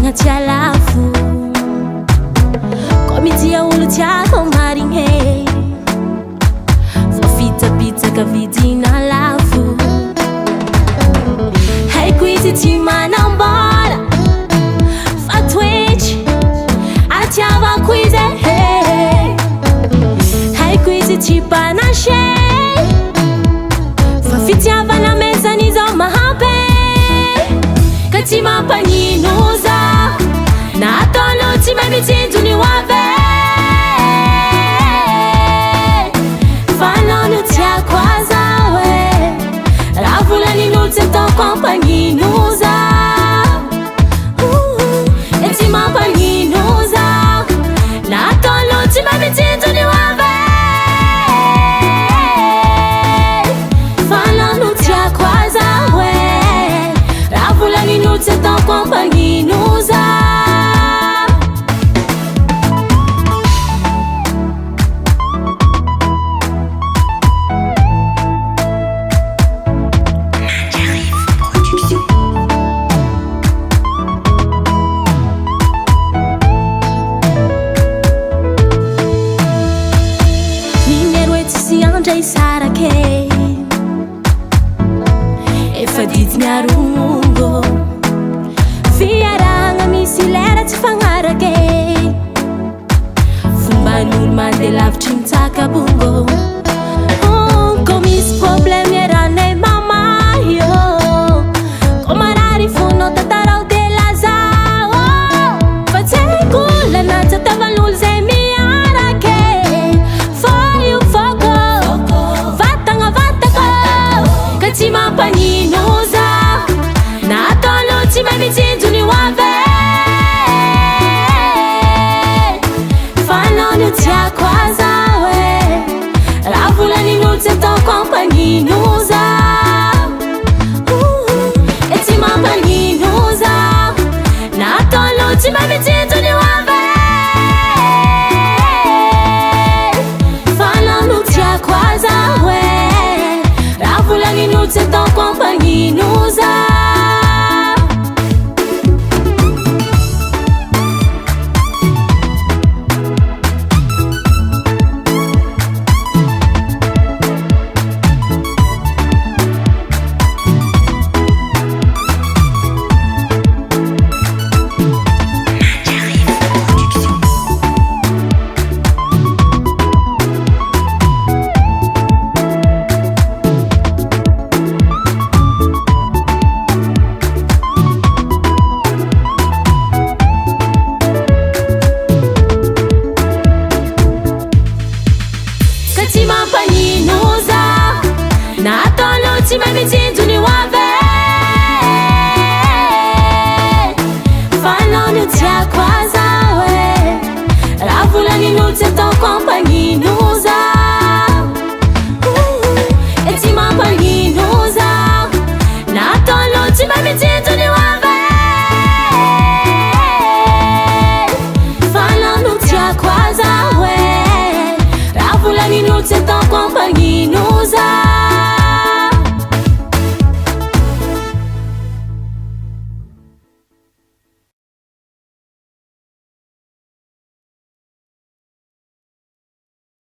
agnaty alafo koa mitia olo tiako marigny he fa fitsapitsaka vidina lafo haiko izy tsy manambola fa toetry atiavako izy haiko izy tsy panache fa fitiavana mesany zao mahampy ka tsy mampanino zaho na ataonao tsy mahay mitsinjony ho avy fa anao no tiako azaho raha volanin'olo tsy ataoko ampanino zaho e tsy mampanino zaho na ataonao tsy mahay mitsinjony ho avy fa anao no tiako azaho raha volanin'olo tsy ataoko ampanino zaho. Andray sarake efa didiny arongo fiaragna misy lera tsy fagnarake fomban'olo mandeha lavitry mitsaka bongo ko misy problème iarahanay mama io ko marary fonao tatarao de lazao fa tsy haiko lanatsy atavan'olo zay miarake fa io foko ka tsy mampanino zaho na ataonao tsy mahay mitsinjony ho avy fa anao no tiako azaho raha volanin'olo tsy ataoko ampanino zaho e tsy mampanino zaho na ataonao tsy mahay mitsinjony ho avy fa anao no tiako azaho raha volanin'olo tsy ataoko ampanino zaho. Tsy mampanino zaho na ataonao tsy mahay mitsinjony ho avy fa anao no tiako azaho raha volanin'olo tsy ataoko ampanino zaho e tsy mampanino zaho na ataonao tsy mahay mitsinjony ho avy fa anao no tiako azaho raha volanin'olo tsy ataoko ampanino zaho.